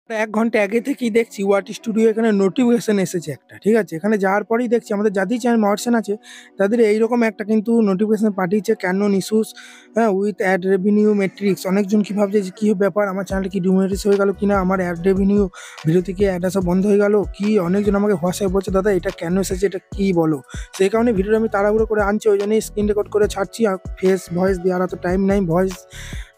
১ ঘন্টা আগে থেকেই দেখছি ওয়াট স্টুডিও এখানে নোটিফিকেশন এসেছে একটা, ঠিক আছে? এখানে যাওয়ার পরেই দেখছি আমাদের যাদের চ্যানেল মর্শন আছে তাদের এইরকম একটা কিন্তু নোটিফিকেশন পাঠিয়েছে, ক্যানন ইস্যুস হ্যাঁ উইথ অ্যাড রেভিনিউ মেট্রিক্স। অনেকজন কি ভাবছে যে কী ব্যাপার, আমার চ্যানেলটা কি ডিমোনেটাইজ হয়ে গেল কিনা, আমার অ্যাড রেভিনিউ ভিডিও থেকে অ্যাড আসা বন্ধ হয়ে গেল কি। অনেকজন আমাকে হোয়াটসঅ্যাপে বলছে দাদা এটা কেন এসেছে, এটা কী বলো। সেই কারণে ভিডিওটা আমি তাড়াহুড়ো করে আনছি, ওই জন্যই স্ক্রিন রেকর্ড করে ছাড়ছি। আর ফেস ভয়েস দেওয়ার এত টাইম নাই, ভয়েস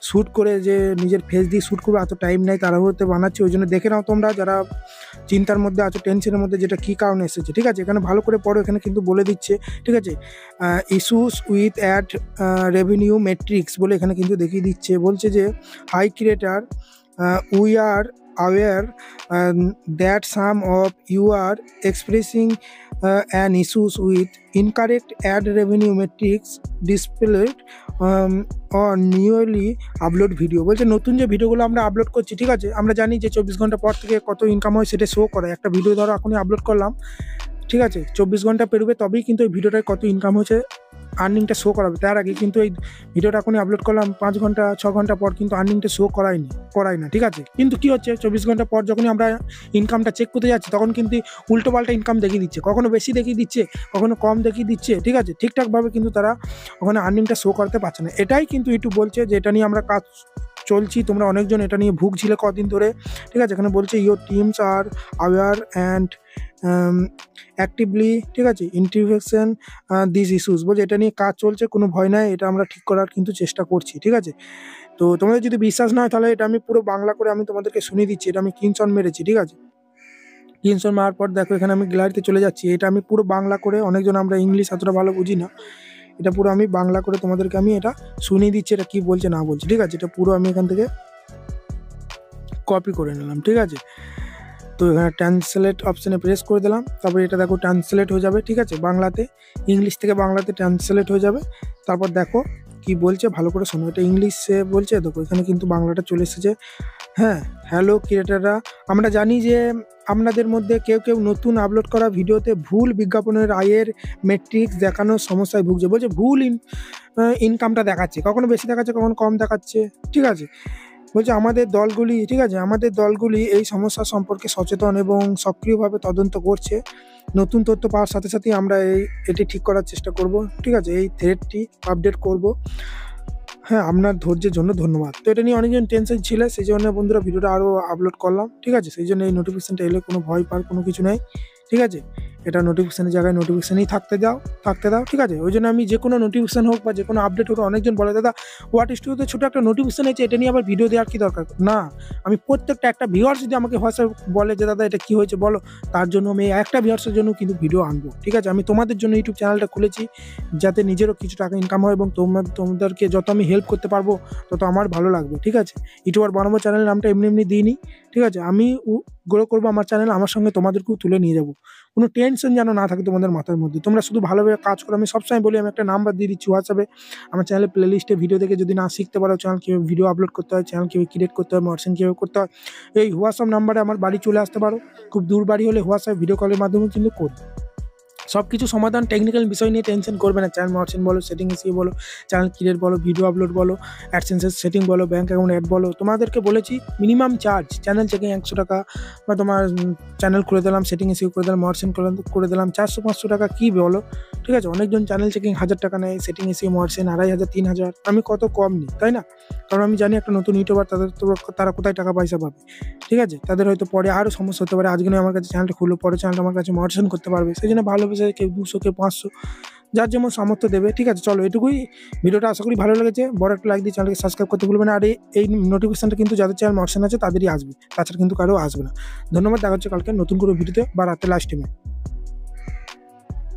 শ্যুট করে যে নিজের ফেস দিয়ে শ্যুট করবে এত টাইম নাই, তাড়াহুড়োতে বানাচ্ছি। ওই জন্য দেখে নাও তোমরা যারা চিন্তার মধ্যে আছো, টেনশনের মধ্যে, যেটা কী কারণে এসেছে, ঠিক আছে? এখানে ভালো করে পড়ো, এখানে কিন্তু বলে দিচ্ছে, ঠিক আছে? Issues with ad revenue metrics বলে এখানে কিন্তু দেখিয়ে দিচ্ছে। বলছে যে hi creator we are aware that some of you are expressing an issues with incorrect ad revenue metrics displayed on newly upload video. বলছে নতুন যে ভিডিওগুলো আমরা আপলোড করছি, ঠিক আছে, আমরা জানি যে 24 ঘন্টা পর থেকে কত ইনকাম হয় সেটা শো করে। একটা ভিডিও ধরো এখনই আপলোড করলাম, ঠিক আছে, 24 ঘন্টা পেরোবে তবেই কিন্তু এই ভিডিওটায় কত ইনকাম হয়েছে আর্নিংটা শো করাবে। তার আগে কিন্তু এই ভিডিওটা এখনই আপলোড করলাম 5 ঘন্টা 6 ঘন্টা পর কিন্তু আর্নিংটা শো করায় না, ঠিক আছে? কিন্তু কি হচ্ছে, 24 ঘন্টা পর যখনই আমরা ইনকামটা চেক করতে যাচ্ছি তখন কিন্তু উল্টোপাল্টা ইনকাম দেখিয়ে দিচ্ছে, কখনো বেশি দেখিয়ে দিচ্ছে, কখনো কম দেখিয়ে দিচ্ছে, ঠিক আছে? ঠিকঠাকভাবে কিন্তু তারা ওখানে আর্নিংটা শো করতে পারছে না। এটাই কিন্তু ইউটিউব বলছে যে এটা নিয়ে আমরা কাজ চলছি, তোমরা অনেকজন এটা নিয়ে ভুগছিলে কদিন ধরে, ঠিক আছে? এখানে বলছে your teams are aware and actively, ঠিক আছে, ইন্টারভেনশন দিস ইস্যুস। বলছে এটা নিয়ে কাজ চলছে, কোনো ভয় নাই, এটা আমরা ঠিক করার কিন্তু চেষ্টা করছি, ঠিক আছে? তো তোমাদের যদি বিশ্বাস না হয় তাহলে এটা আমি পুরো বাংলা করে আমি তোমাদেরকে শুনিয়ে দিচ্ছি। এটা আমি স্ক্রিনশট মেরেছি, ঠিক আছে? স্ক্রিনশট মারার পর দেখো এখানে আমি গ্যালারিতে চলে যাচ্ছি। এটা আমি পুরো বাংলা করে, অনেকজন আমরা ইংলিশ এতটা ভালো বুঝি না, এটা পুরো আমি বাংলা করে তোমাদেরকে আমি এটা শুনিয়ে দিচ্ছি, এটা কী বলছে না বলছে, ঠিক আছে? এটা পুরো আমি এখান থেকে কপি করে নিলাম, ঠিক আছে? তো এখানে ট্রান্সলেট অপশানে প্রেস করে দিলাম, তারপরে এটা দেখো ট্রান্সলেট হয়ে যাবে, ঠিক আছে? বাংলাতে, ইংলিশ থেকে বাংলাতে ট্রান্সলেট হয়ে যাবে। তারপর দেখো কি বলছে, ভালো করে শোনো। এটা ইংলিশে বলছে, দেখো এখানে কিন্তু বাংলাটা চলে এসেছে। হ্যাঁ, হ্যালো ক্রিয়েটাররা, আমরা জানি যে আপনাদের মধ্যে কেউ কেউ নতুন আপলোড করা ভিডিওতে ভুল বিজ্ঞাপনের আয়ের মেট্রিক্স দেখানোর সমস্যায় ভুগছে। বলছে ভুল ইনকামটা দেখাচ্ছে, কখনো বেশি দেখাচ্ছে, কখনো কম দেখাচ্ছে, ঠিক আছে? বলছে আমাদের দলগুলি, ঠিক আছে, আমাদের দলগুলি এই সমস্যা সম্পর্কে সচেতন এবং সক্রিয়ভাবে তদন্ত করছে। নতুন তথ্য পাওয়ার সাথে সাথেই আমরা এটি ঠিক করার চেষ্টা করব, ঠিক আছে? এই থ্রেডটি আপডেট করব। হ্যাঁ, আপনার ধৈর্যের জন্য ধন্যবাদ। তো এটা নিয়ে অনেকজন টেনশন ছিল, সেই জন্য বন্ধুরা ভিডিওটা আরও আপলোড করলাম, ঠিক আছে? সেই জন্য এই নোটিফিকেশানটা এলে কোনো ভয় পাওয়ার কোনো কিছু নেই, ঠিক আছে? এটা নোটিফিকেশানের জায়গায় নোটিফিকেশানই থাকতে দাও, ঠিক আছে? ওই জন্য আমি যে কোনো নোটিফিকেশান হোক বা যে কোনো আপডেট হোক, অনেকজন বলে দাদা ওয়াট স্টুডিওতে ছোটো একটা নোটিফিকেশান হয়েছে, এটা নিয়ে আবার ভিডিও দেওয়ার কী দরকার? না, আমি প্রত্যেকটা একটা ভিউয়ার্স যদি আমাকে হোয়াটসঅ্যাপ বলে যে দাদা এটা কী হয়েছে বলো, তার জন্য আমি একটা ভিউয়ার্সের জন্য কিন্তু ভিডিও আনবো, ঠিক আছে? আমি তোমাদের জন্য ইউটিউব চ্যানেলটা খুলেছি যাতে নিজেরও কিছু টাকা ইনকাম হয় এবং তোমাদেরকে যত আমি হেল্প করতে পারবো তত আমার ভালো লাগবে, ঠিক আছে? ইউটিউবার বানাবো চ্যানেলের নামটা এমনি দিইনি, ঠিক আছে? আমি গ্রো করবো আমার চ্যানেল, আমার সঙ্গে তোমাদেরকেও তুলে নিয়ে যাবো। কোনো টেনশন যেন না থাকে তোমাদের মাথার মধ্যে, তোমরা শুধু ভালোভাবে কাজ করো। আমি সবসময় বলি, আমি একটা নাম্বার দিয়ে দিচ্ছি হোয়াটসঅ্যাপে, আমার চ্যানেলের প্লেলিস্টে ভিডিও দেখে যদি না শিখতে পারো চ্যানেল কীভাবে ভিডিও আপলোড করতে হয়, চ্যানেল কীভাবে ক্রিয়েট করতে হয়, মর্শন কীভাবে করতে হয়, এই হোয়াটসঅ্যাপ নাম্বারে আমার বাড়ি চলে আসতে পারো। খুব দূর বাড়ি হলে হোয়াটসঅ্যাপ ভিডিও কলের মাধ্যমে কিন্তু করবে সব কিছু সমাধান। টেকনিক্যাল বিষয় নিয়ে টেনশন করবে না। চ্যানেল মর্শন বলো, সেটিং এসিও বলো, চ্যানেল ক্রিয়েট বলো, ভিডিও আপলোড বলো, অ্যাডসেন্সের সেটিং বলো, ব্যাঙ্ক অ্যাকাউন্ট অ্যাড বলো, তোমাদেরকে বলেছি মিনিমাম চার্জ চ্যানেল চেকিং 100 টাকা, বা তোমার চ্যানেল খুলে দিলাম, সেটিং এসিও করে দিলাম, মর্শন করে দিলাম 400-500 টাকা, কী বলো, ঠিক আছে? অনেকজন চ্যানেল চেকিং 1000 টাকা নেয়, সেটিং এসিও মর্শন 2500-3000, আমি কত কম নিই, তাই না? কারণ আমি জানি একটা নতুন ইউটিউবার তারা কোথায় টাকা পয়সা পাবে, ঠিক আছে? তাদের হয়তো পরে আরও সমস্যা হতে পারে, আজকে আমার কাছে চ্যানেলটা খুললো, পরে চ্যানেলটা আমার কাছে মর্শন করতে পারবে, সেই জন্য ভালোবেসে কেউ 200, কেউ 500, যার যেমন সামর্থ্য দেবে, ঠিক আছে? চলো এটুকুই, ভিডিওটা আশা করি ভালো লেগেছে। বড় একটা লাইক দিয়ে চ্যানেলকে সাবস্ক্রাইব করতে ভুলবেন না। আর এই নোটিফিকেশনটা কিন্তু যাদের চ্যানেল মর্শন আছে তাদেরই আসবে, তাছাড়া কিন্তু কারো আসবে না। ধন্যবাদ, দেখা হচ্ছে কালকে নতুন কোনো ভিডিওতে বা রাতে লাস্ট টাইমে।